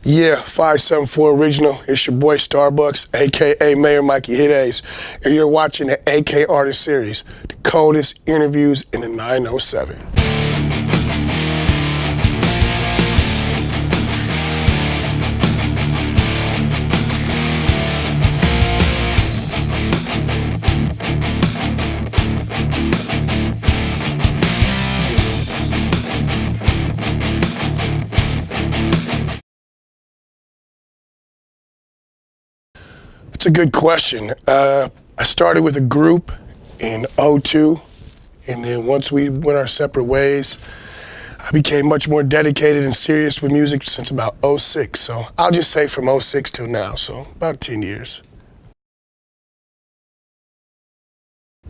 Yeah, 574 Original. It's your boy Starbuks, aka Mayor Mikey Hiddays, and you're watching the AK Artist Series, the coldest interviews in the 907. It's a good question. I started with a group in '02, and then once we went our separate ways, I became much more dedicated and serious with music since about '06. So I'll just say from '06 till now, so about 10 years.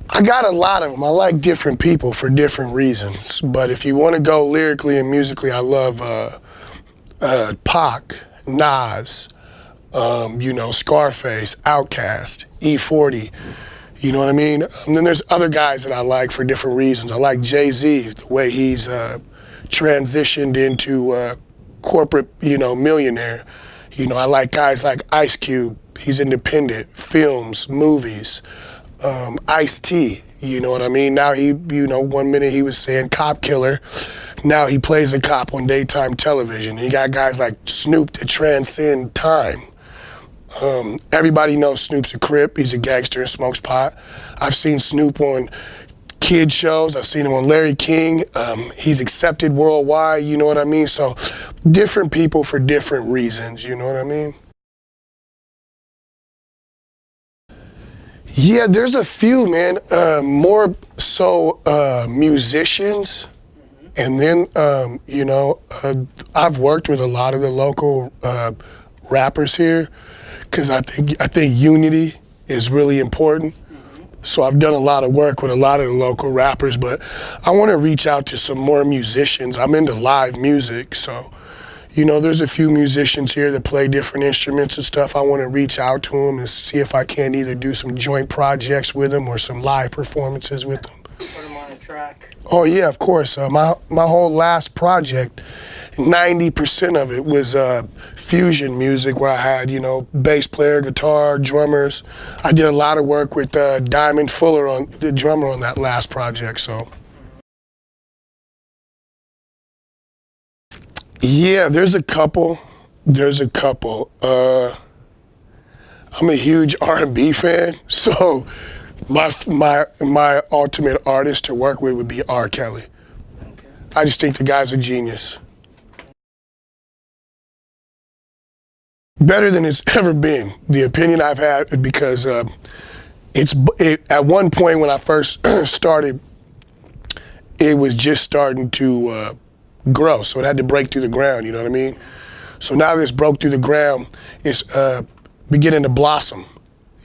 I got a lot of them. I like different people for different reasons. But if you want to go lyrically and musically, I love Pac, Nas, Scarface, Outkast, E40, you know what I mean? And then there's other guys that I like for different reasons. I like Jay-Z, the way he's transitioned into corporate, millionaire. I like guys like Ice Cube, he's independent, films, movies, Ice-T, you know what I mean? Now he, 1 minute he was saying cop killer, now he plays a cop on daytime television. You got guys like Snoop that transcend time. Everybody knows Snoop's a Crip. He's a gangster and smokes pot. I've seen Snoop on kid shows. I've seen him on Larry King. He's accepted worldwide, you know what I mean? So different people for different reasons, you know what I mean? Yeah, there's a few, man. More so musicians. And then, I've worked with a lot of the local rappers here, because I think unity is really important. So I've done a lot of work with a lot of the local rappers, but I want to reach out to some more musicians. I'm into live music, so there's a few musicians here that play different instruments and stuff. I want to reach out to them and see if I can either do some joint projects with them or some live performances with them. Put them on a track. Oh yeah, of course. My whole last project, 90% of it was fusion music, where I had, bass player, guitar, drummers. I did a lot of work with Diamond Fuller, the drummer on that last project, so. Yeah, there's a couple. I'm a huge R&B fan, so my ultimate artist to work with would be R. Kelly. I just think the guy's a genius. Better than it's ever been, the opinion I've had, because at one point when I first started, it was just starting to grow, so it had to break through the ground, you know what I mean? So now that it's broke through the ground, it's beginning to blossom.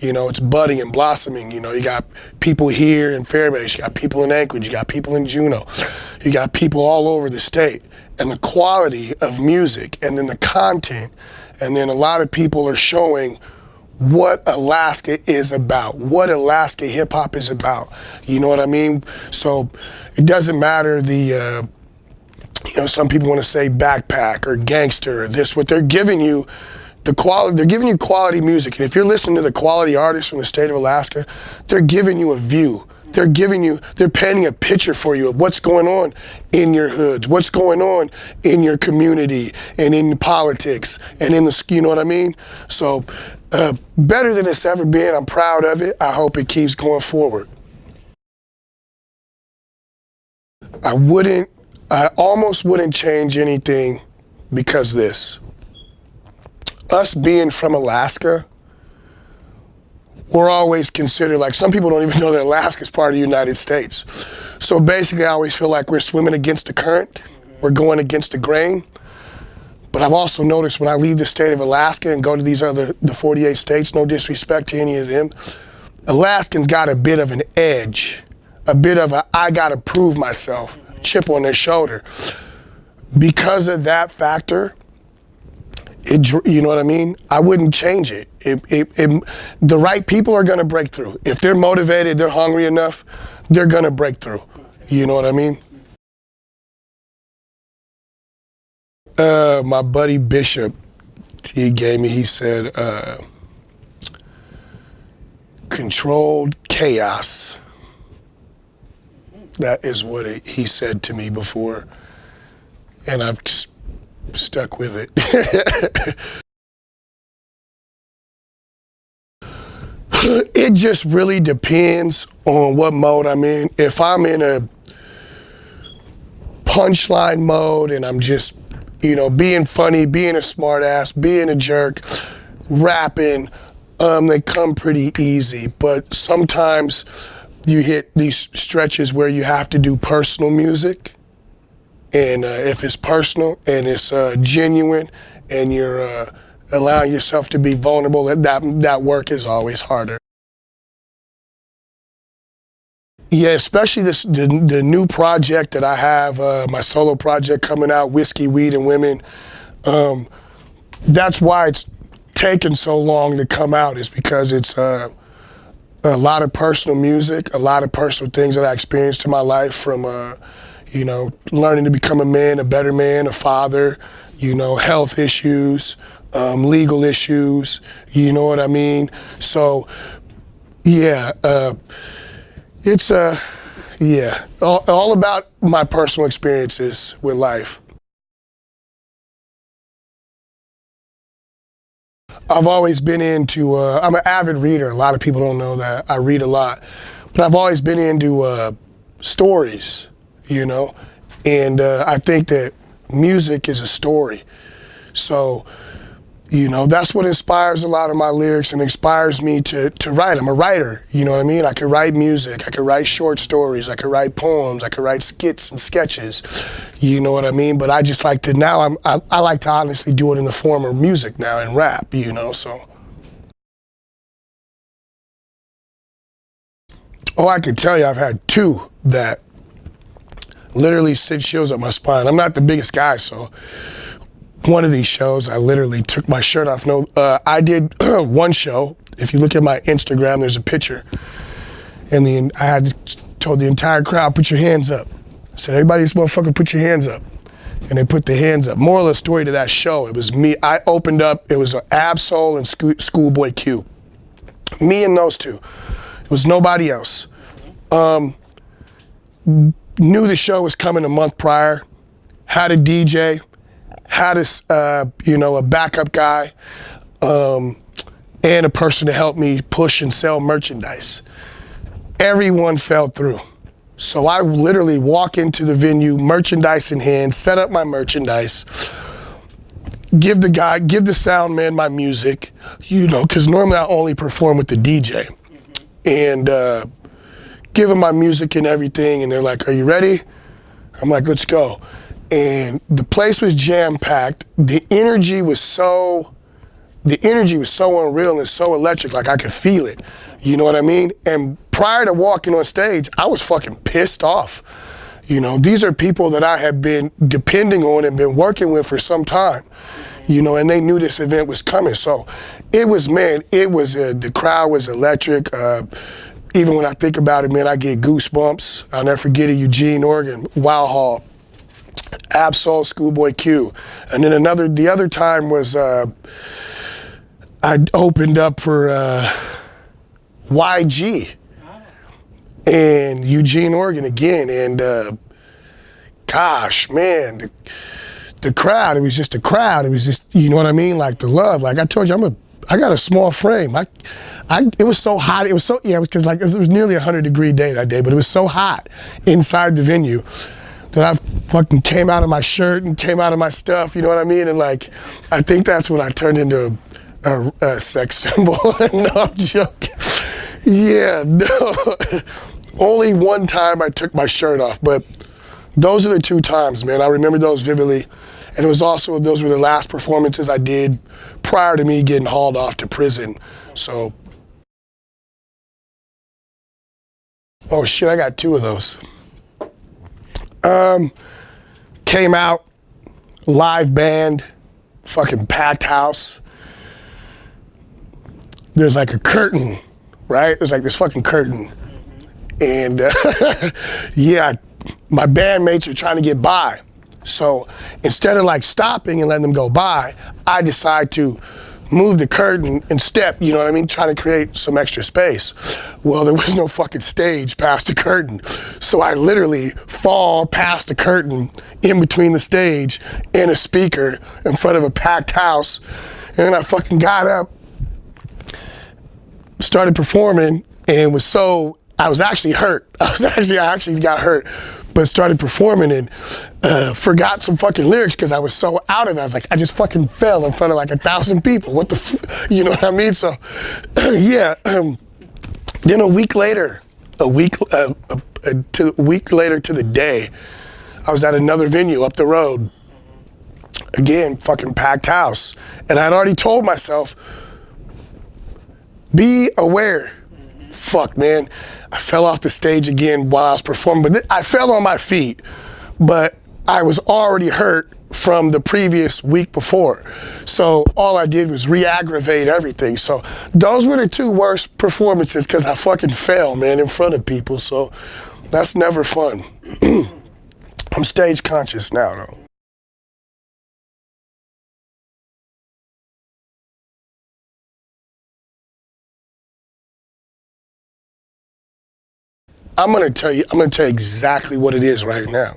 It's budding and blossoming. You got people here in Fairbanks, you got people in Anchorage, you got people in Juneau, you got people all over the state. And the quality of music, and then the content, and then a lot of people are showing what Alaska is about, what Alaska hip hop is about. You know what I mean? So it doesn't matter some people want to say backpack or gangster or this, what they're giving you. They're giving you quality music, and if you're listening to the quality artists from the state of Alaska, they're giving you a view. They're painting a picture for you of what's going on in your hoods, what's going on in your community, and in politics, and in the, you know what I mean? So, better than it's ever been. I'm proud of it. I hope it keeps going forward. I almost wouldn't change anything because of this. Us being from Alaska, we're always considered, like, some people don't even know that Alaska's part of the United States. So basically I always feel like we're swimming against the current, we're going against the grain. But I've also noticed when I leave the state of Alaska and go to the 48 states, no disrespect to any of them, Alaskans got a bit of an edge, a bit of a I gotta prove myself, chip on their shoulder. Because of that factor, you know what I mean? I wouldn't change it. The right people are gonna break through. If they're motivated, they're hungry enough, they're gonna break through. You know what I mean? My buddy Bishop, he gave me, he said, controlled chaos. That is what he said to me before, and I've stuck with it. It just really depends on what mode I'm in. If I'm in a punchline mode and I'm just, being funny, being a smart ass, being a jerk, rapping, they come pretty easy. But sometimes you hit these stretches where you have to do personal music. And if it's personal and it's genuine and you're allowing yourself to be vulnerable, that work is always harder. Yeah, especially the new project that I have, my solo project coming out, Whiskey, Weed, and Women. That's why it's taken so long to come out, is because it's a lot of personal music, a lot of personal things that I experienced in my life, from learning to become a man, a better man, a father, health issues, legal issues, you know what I mean? So, yeah, it's all about my personal experiences with life. I've always been into, I'm an avid reader. A lot of people don't know that. I read a lot. But I've always been into stories, and I think that music is a story. So, that's what inspires a lot of my lyrics and inspires me to write. I'm a writer, you know what I mean? I can write music, I can write short stories, I can write poems, I can write skits and sketches, you know what I mean? But I just like to, now I like to honestly do it in the form of music now and rap, so. Oh, I can tell you I've had two that literally sent chills up my spine. I'm not the biggest guy, so one of these shows, I literally took my shirt off. No, I did one show. If you look at my Instagram, there's a picture. And I had told the entire crowd, put your hands up. I said, everybody, this motherfucker, put your hands up. And they put their hands up. Moral of the story to that show, it was me. I opened up, it was Ab-Soul and Schoolboy Q. Me and those two. It was nobody else. Knew the show was coming a month prior. Had a DJ. Had a backup guy, and a person to help me push and sell merchandise. Everyone fell through. So I literally walk into the venue, merchandise in hand, set up my merchandise, give the sound man my music, because normally I only perform with the DJ. And give them my music and everything, and they're like, are you ready? I'm like, let's go. And the place was jam-packed. The energy was so unreal and so electric, like I could feel it. You know what I mean? And prior to walking on stage, I was fucking pissed off. These are people that I have been depending on and been working with for some time. And they knew this event was coming. So the crowd was electric. Even when I think about it, man, I get goosebumps. I'll never forget it, Eugene, Oregon, Wow Hall. Ab-Soul, Schoolboy Q. And then the other time was I opened up for YG in Eugene, Oregon again. And gosh, man, the crowd, it was just a crowd. It was just, you know what I mean? Like the love. Like I told you, I got a small frame. It was so hot. It was so, because it was nearly 100-degree day that day, but it was so hot inside the venue that I fucking came out of my shirt and came out of my stuff, you know what I mean? And I think that's when I turned into a sex symbol. No, I'm joking. Yeah, no. Only one time I took my shirt off, but those are the two times, man. I remember those vividly. And it was also, those were the last performances I did prior to me getting hauled off to prison. So, oh shit, I got two of those. Came out, live band, fucking packed house. There's like a curtain, right? There's like this fucking curtain. And yeah, my bandmates are trying to get by. So instead of like stopping and letting them go by, I decide to move the curtain and step, you know what I mean? Trying to create some extra space. Well, there was no fucking stage past the curtain. So I literally fall past the curtain in between the stage and a speaker in front of a packed house. And then I fucking got up, started performing, and I was actually hurt. I actually got hurt, but started performing and forgot some fucking lyrics because I was so out of it. I was like, I just fucking fell in front of like 1,000 people. What the, you know what I mean? So, yeah. Then a week later to the day, I was at another venue up the road. Again, fucking packed house. And I'd already told myself, be aware. Fuck, man. I fell off the stage again while I was performing, but I fell on my feet, but I was already hurt from the previous week before. So all I did was re-aggravate everything. So those were the two worst performances because I fucking fell, man, in front of people. So that's never fun. I'm stage conscious now, though. I'm gonna tell you exactly what it is right now.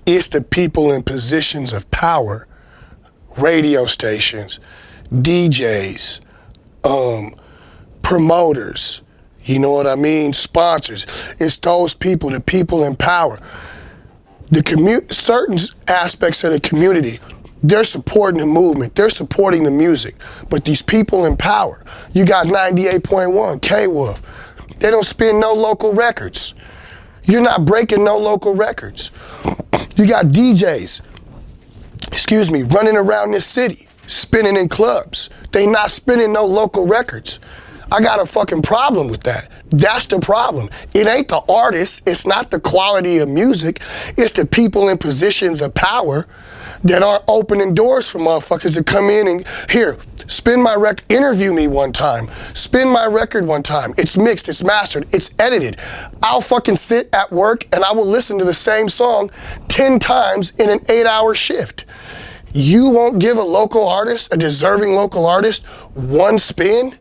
It's the people in positions of power, radio stations, DJs, promoters, you know what I mean, sponsors. It's those people, the people in power. Certain aspects of the community, they're supporting the movement, they're supporting the music. But these people in power, you got 98.1, K-Wolf, they don't spin no local records. You're not breaking no local records. You got DJs, running around this city, spinning in clubs. They not spinning no local records. I got a fucking problem with that. That's the problem. It ain't the artists, it's not the quality of music, it's the people in positions of power that aren't opening doors for motherfuckers to come in and, here, spin my record, interview me one time, spin my record one time. It's mixed, it's mastered, it's edited. I'll fucking sit at work and I will listen to the same song 10 times in an 8-hour shift. You won't give a local artist, a deserving local artist, one spin?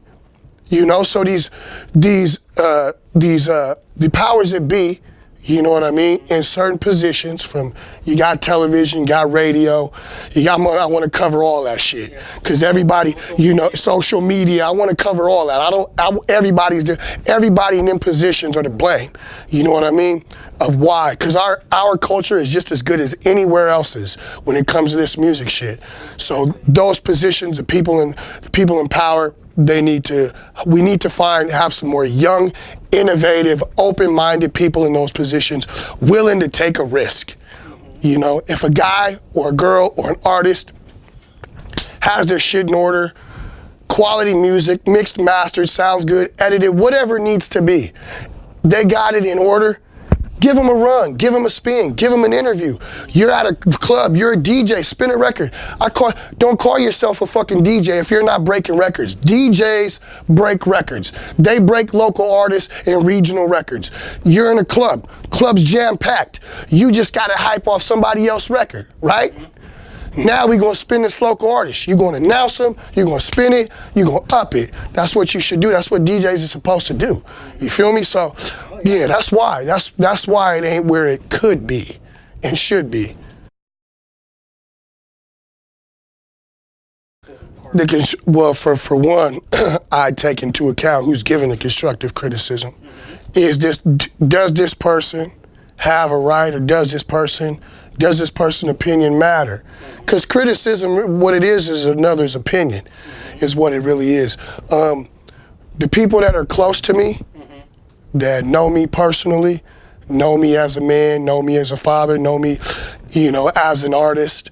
You know, so the powers that be, you know what I mean, in certain positions, from, you got television, you got radio, I want to cover all that shit. Because everybody, you know, social media, I want to cover all that. Everybody in them positions are to blame. You know what I mean? Of why? Because our culture is just as good as anywhere else's when it comes to this music shit. So those positions, the people in power, we need to have some more young, innovative, open-minded people in those positions willing to take a risk. You know, if a guy or a girl or an artist has their shit in order, quality music, mixed, mastered, sounds good, edited, whatever it needs to be, they got it in order, give them a run, give them a spin, give them an interview. You're at a club, you're a DJ, spin a record. Don't call yourself a fucking DJ if you're not breaking records. DJs break records. They break local artists and regional records. You're in a club, club's jam-packed. You just gotta hype off somebody else's record, right? Now we're gonna spin this local artist. You're gonna announce them, you're gonna spin it, you're gonna up it. That's what you should do. That's what DJs are supposed to do. You feel me? So, yeah, that's why. That's why it ain't where it could be and should be. Well, for one, I take into account who's giving the constructive criticism. Does this person have a right, or does this person's opinion matter? Because criticism, what it is another's opinion, is what it really is. The people that are close to me, that know me personally, know me as a man, know me as a father, know me, you know, as an artist,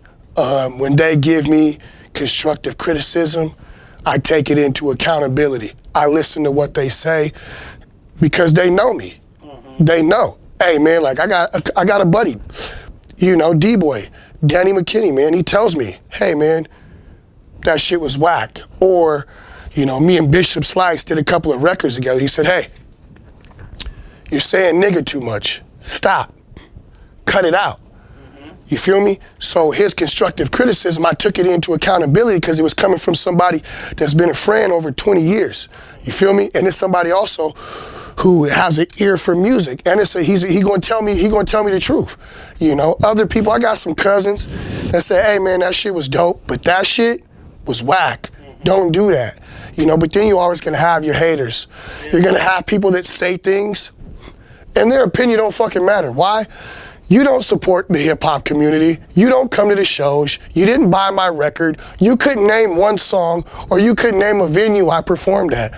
when they give me constructive criticism, I take it into accountability. I listen to what they say because they know me. They know. Hey man, like I got a buddy, you know, D-Boy, Danny McKinney, man, he tells me, hey man, that shit was whack. Or, you know, me and Bishop Slice did a couple of records together. He said, hey, you're saying nigga too much. Stop. Cut it out. You feel me? So his constructive criticism, I took it into accountability because it was coming from somebody that's been a friend over 20 years. You feel me? And it's somebody also who has an ear for music, and he gonna tell me the truth. You know, other people, I got some cousins that say, hey man, that shit was dope, but that shit was whack. Don't do that. You know, but then you're always gonna have your haters. You're gonna have people that say things and their opinion don't fucking matter. Why? You don't support the hip hop community. You don't come to the shows. You didn't buy my record. You couldn't name one song, or you couldn't name a venue I performed at.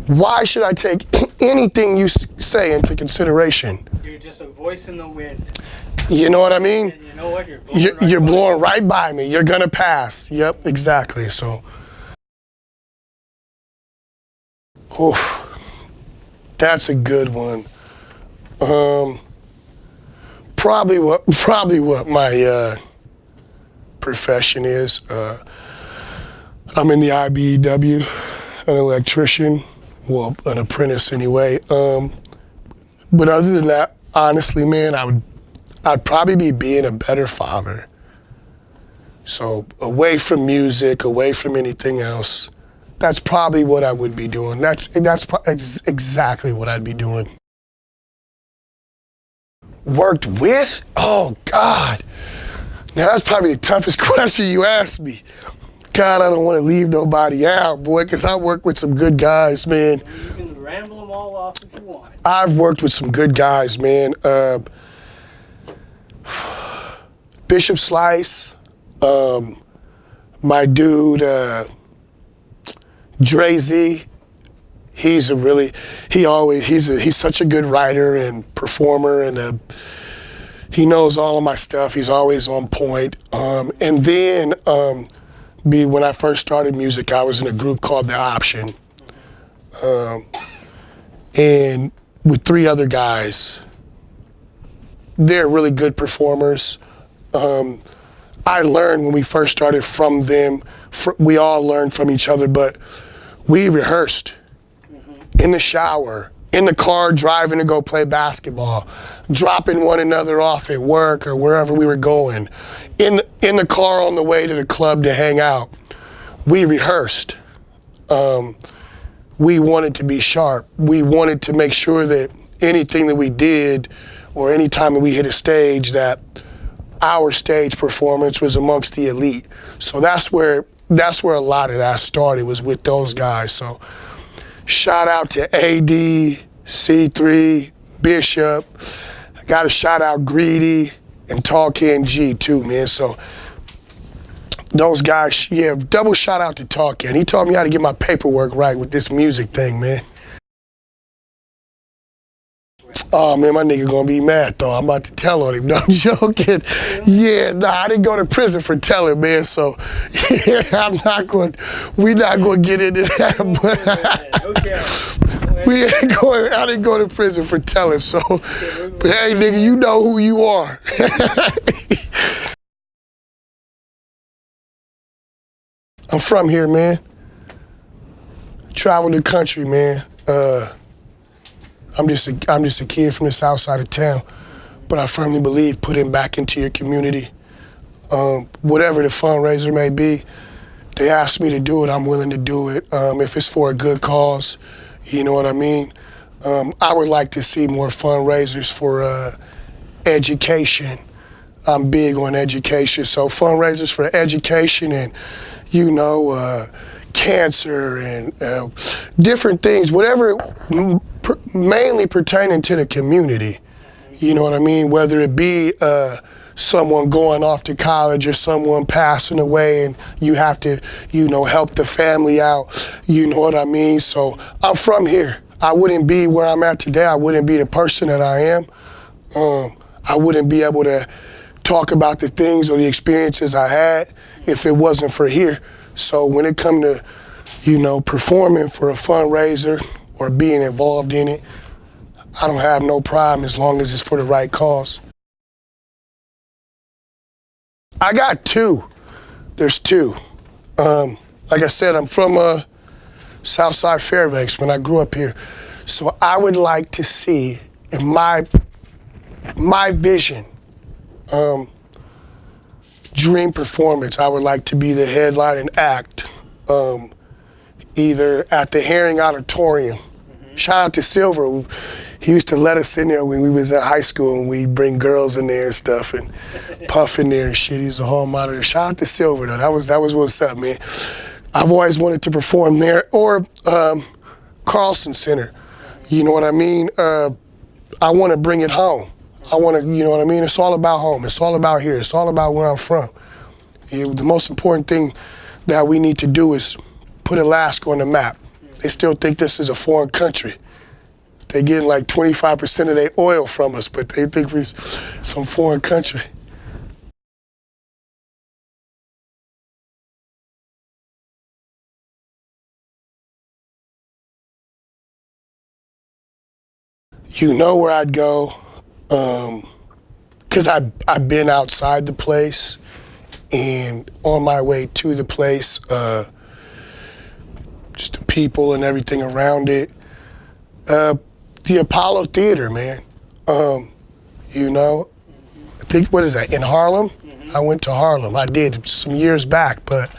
Why should I take anything you say into consideration? You're just a voice in the wind. You know what I mean? And you know what? You're blowing right by me. You're gonna pass. Yep, exactly. So, that's a good one. Probably what my profession is. I'm in the IBEW, an electrician, well, an apprentice anyway. But other than that, honestly, man, I'd probably be being a better father. So away from music, away from anything else, that's probably what I would be doing. That's exactly what I'd be doing. Worked with? Oh, God. Now, that's probably the toughest question you asked me. God, I don't want to leave nobody out, boy, because I work with some good guys, man. You can ramble them all off if you want. I've worked with some good guys, man. Bishop Slice, my dude, Dre Z. He's such a good writer and performer, and he knows all of my stuff. He's always on point. And then, when I first started music, I was in a group called The Option, and with 3 other guys. They're really good performers. I learned when we first started from them. We all learned from each other, but we rehearsed. In the shower, in the car driving to go play basketball, dropping one another off at work or wherever we were going, in the car on the way to the club to hang out. We rehearsed. We wanted to be sharp. We wanted to make sure that anything that we did or any time that we hit a stage, that our stage performance was amongst the elite. So that's where a lot of that started, was with those guys. So shout out to AD, C3, Bishop. I got to shout out Greedy and Tall Ken G too, man. So those guys, yeah, double shout out to Tall Ken. He taught me how to get my paperwork right with this music thing, man. Oh man, my nigga gonna be mad though. I'm about to tell on him. No, I'm joking. Yeah, nah, I didn't go to prison for telling, man. So yeah, we're not gonna get into that. But I didn't go to prison for telling. So, but hey, nigga, you know who you are. I'm from here, man. Travel the country, man. I'm just a kid from the south side of town, but I firmly believe putting back into your community, whatever the fundraiser may be. They ask me to do it, I'm willing to do it. If it's for a good cause, you know what I mean? I would like to see more fundraisers for education. I'm big on education, so fundraisers for education and, you know, cancer and different things, whatever, mainly pertaining to the community. You know what I mean? Whether it be someone going off to college or someone passing away and you have to, you know, help the family out. You know what I mean? So I'm from here. I wouldn't be where I'm at today. I wouldn't be the person that I am. I wouldn't be able to talk about the things or the experiences I had if it wasn't for here. So when it come to, you know, performing for a fundraiser or being involved in it, I don't have no problem as long as it's for the right cause. I got 2. There's 2. Like I said, I'm from Southside Fairbanks when I grew up here. So I would like to see, in my vision, dream performance, I would like to be the headlining act, either at the Herring Auditorium. Shout out to Silver. He used to let us in there when we was at high school, and we'd bring girls in there and stuff, and Puff in there and shit. He's a hall monitor. Shout out to Silver though. That was what's up, man. I've always wanted to perform there, or Carlson Center. You know what I mean? I want to bring it home. I want to, you know what I mean? It's all about home. It's all about here. It's all about where I'm from. The most important thing that we need to do is put Alaska on the map. They still think this is a foreign country. They get like 25% of their oil from us, but they think we're some foreign country. You know where I'd go, because I've been outside the place and on my way to the place, just the people and everything around it. The Apollo Theater, man. You know, I think, what is that, in Harlem? I went to Harlem. I did some years back, but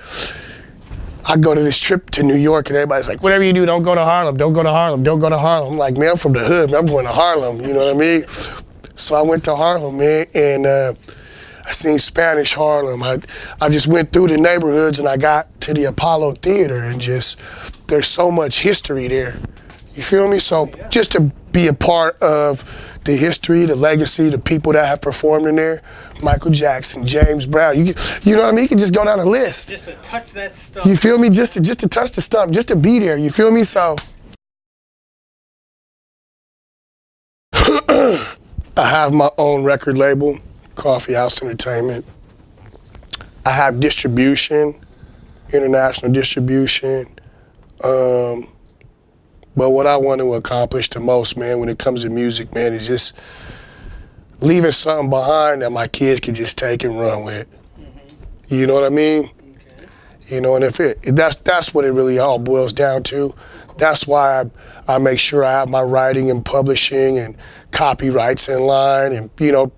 I go to this trip to New York and everybody's like, whatever you do, don't go to Harlem, don't go to Harlem, don't go to Harlem. I'm like, man, I'm from the hood, man. I'm going to Harlem, you know what I mean? So I went to Harlem, man, and I seen Spanish Harlem. I just went through the neighborhoods and I got to the Apollo Theater, and just, there's so much history there. You feel me? So just to be a part of the history, the legacy, the people that have performed in there, Michael Jackson, James Brown, you know what I mean? You can just go down the list. Just to touch that stump. You feel me? Just to touch the stump, just to be there, you feel me? So I have my own record label, Coffee House Entertainment. I have distribution, international distribution. But what I want to accomplish the most, man, when it comes to music, man, is just leaving something behind that my kids can just take and run with. You know what I mean? Okay. You know, and that's what it really all boils down to. That's why I make sure I have my writing and publishing and copyrights in line, and you know,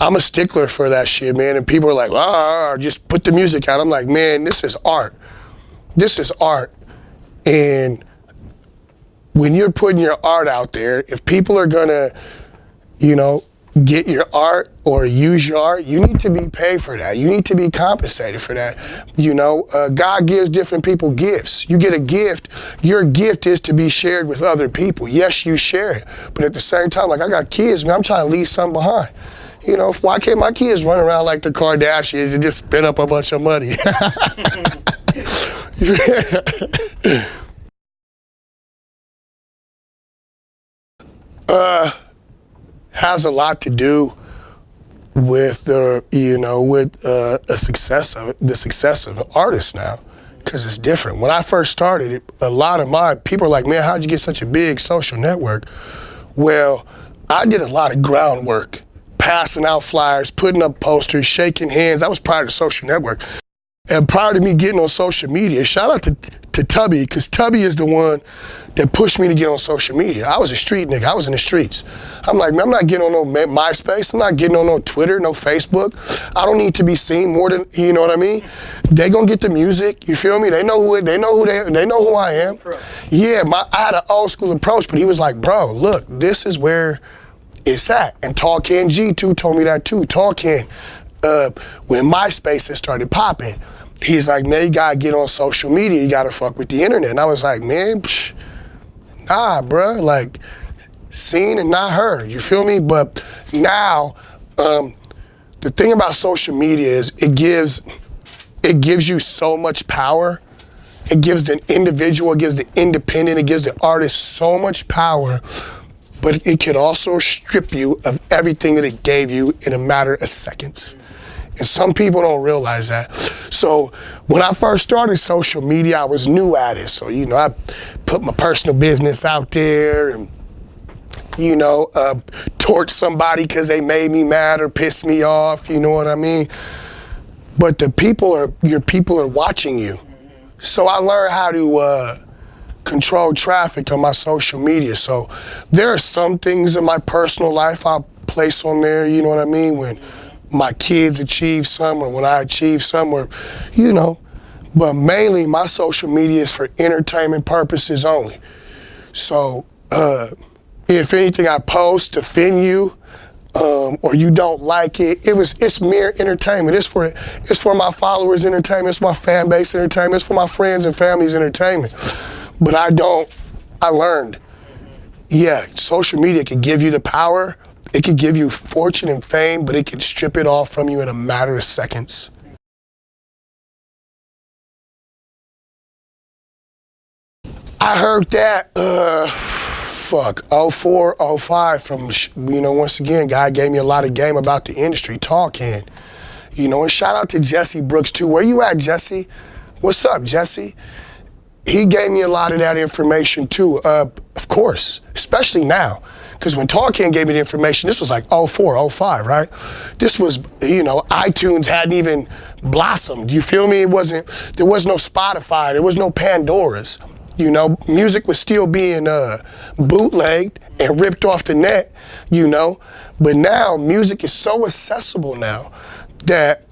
I'm a stickler for that shit, man. And people are like, just put the music out. I'm like, man, this is art. This is art. And when you're putting your art out there, if people are gonna, you know, get your art or use your art, you need to be paid for that. You need to be compensated for that. You know, God gives different people gifts. You get a gift, your gift is to be shared with other people. Yes, you share it, but at the same time, like I got kids, man, I'm trying to leave something behind. You know, why can't my kids run around like the Kardashians and just spend up a bunch of money? Has a lot to do with the success of an artist now, because it's different. When I first started, a lot of my people are like, man, how'd you get such a big social network? Well, I did a lot of groundwork, passing out flyers, putting up posters, shaking hands. That was prior to social network. And prior to me getting on social media, shout out to Tubby, because Tubby is the one that pushed me to get on social media. I was a street nigga. I was in the streets. I'm like, man, I'm not getting on no MySpace. I'm not getting on no Twitter, no Facebook. I don't need to be seen more than, you know what I mean? They gonna get the music. You feel me? They know who I am. Yeah, I had an old school approach, but he was like, bro, look, this is where it's at. And Tall Can G2 told me that too. Tall Can, when MySpace had started popping, he's like, man, you gotta get on social media. You gotta fuck with the internet. And I was like, man, nah, bruh, like, seen and not heard, you feel me? But now, the thing about social media is it gives you so much power. It gives the individual, it gives the independent, it gives the artist so much power, but it could also strip you of everything that it gave you in a matter of seconds. And some people don't realize that. So when I first started social media, I was new at it. So, you know, I put my personal business out there and, you know, torch somebody because they made me mad or pissed me off, you know what I mean? But your people are watching you. So I learned how to control traffic on my social media. So there are some things in my personal life I'll place on there, you know what I mean? When my kids achieve some or when I achieve some or, but mainly my social media is for entertainment purposes only. So if anything I post offend you or you don't like it, it's mere entertainment. It's for my followers' entertainment. It's my fan base entertainment. It's for my friends and family's entertainment. But I learned, yeah, social media can give you the power. It could give you fortune and fame, but it can strip it all from you in a matter of seconds. I heard that, 04, 05 from, once again, guy gave me a lot of game about the industry, talking. And shout out to Jesse Brooks too. Where you at, Jesse? What's up, Jesse? He gave me a lot of that information too, of course, especially now. Because when Talking gave me the information, this was like 04, 05, right? This was, iTunes hadn't even blossomed. You feel me? There was no Spotify, there was no Pandora's. Music was still being bootlegged and ripped off the net, But now music is so accessible now that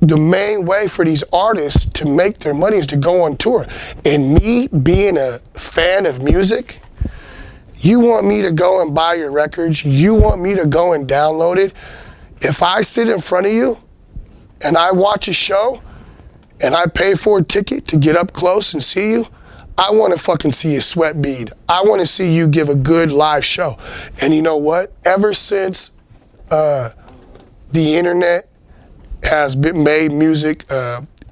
the main way for these artists to make their money is to go on tour. And me being a fan of music, you want me to go and buy your records, you want me to go and download it. If I sit in front of you and I watch a show and I pay for a ticket to get up close and see you, I want to fucking see you sweat bead. I want to see you give a good live show. And you know what? Ever since the internet has made music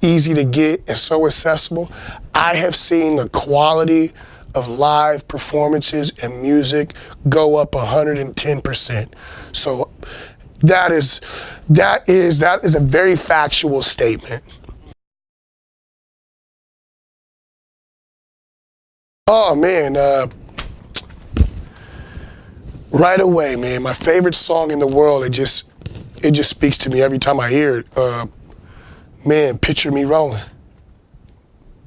easy to get and so accessible, I have seen the quality of live performances and music go up 110%. So that is a very factual statement. Oh man, right away, man. My favorite song in the world. It just speaks to me every time I hear it. Man, Picture Me Rolling.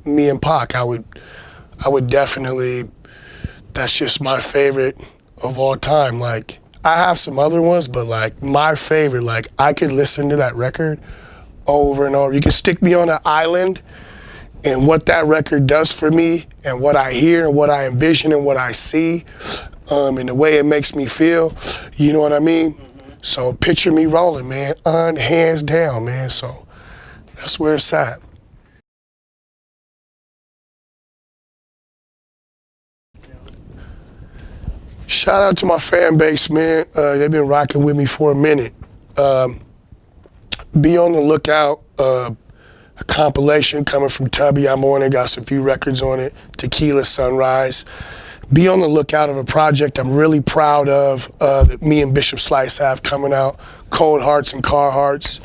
Me and Pac. I would definitely. That's just my favorite of all time. Like I have some other ones, but like my favorite. Like I could listen to that record over and over. You can stick me on an island. And what that record does for me and what I hear and what I envision and what I see and the way it makes me feel, you know what I mean? Mm-hmm. So Picture Me Rolling, man, hands down, man. So that's where it's at. Shout out to my fan base, man. They've been rocking with me for a minute. Be on the lookout. A compilation coming from Tubby. I'm on it, got some few records on it. Tequila Sunrise. Be on the lookout of a project I'm really proud of that me and Bishop Slice have coming out, Cold Hearts and Car Hearts.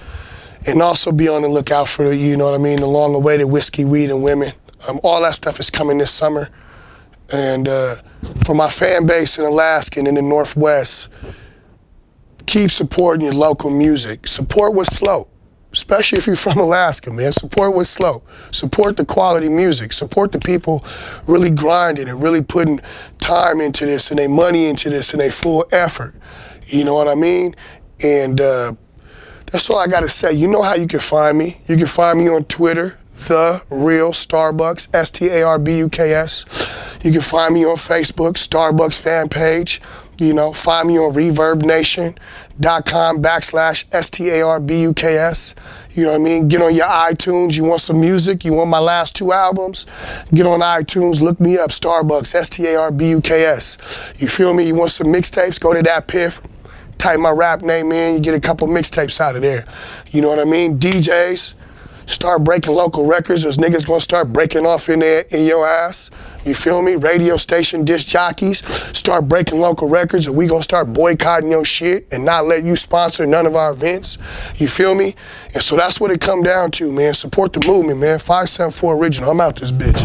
And also be on the lookout for, the long awaited Whiskey, Weed, and Women. All that stuff is coming this summer. And for my fan base in Alaska and in the Northwest, keep supporting your local music. Support what's slow. Especially if you're from Alaska, man. Support what's slow. Support the quality music. Support the people really grinding and really putting time into this and their money into this and their full effort. You know what I mean? And that's all I got to say. You know how you can find me. You can find me on Twitter, The Real Starbuks, Starbuks. You can find me on Facebook, Starbuks fan page. Find me on ReverbNation.com/STARBUKS. You know what I mean? Get on your iTunes. You want some music? You want my last 2 albums? Get on iTunes. Look me up, Starbuks, STARBUKS. You feel me? You want some mixtapes? Go to that Piff. Type my rap name in. You get a couple mixtapes out of there. You know what I mean? DJs, start breaking local records. Those niggas gonna start breaking off in there in your ass. You feel me? Radio station disc jockeys, start breaking local records, or we gonna start boycotting your shit and not let you sponsor none of our events. You feel me? And so that's what it come down to, man. Support the movement, man. 574 Original. I'm out this bitch.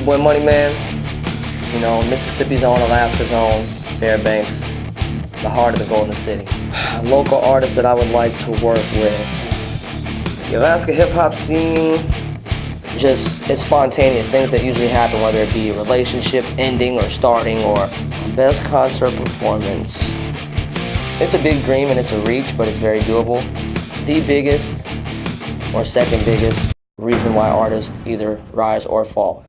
Boy Money Man, Mississippi's own, Alaska's own, Fairbanks, the heart of the Golden City. Local artists that I would like to work with. The Alaska hip hop scene, it's spontaneous, things that usually happen, whether it be a relationship ending or starting, or best concert performance. It's a big dream and it's a reach, but it's very doable. The biggest or second biggest reason why artists either rise or fall.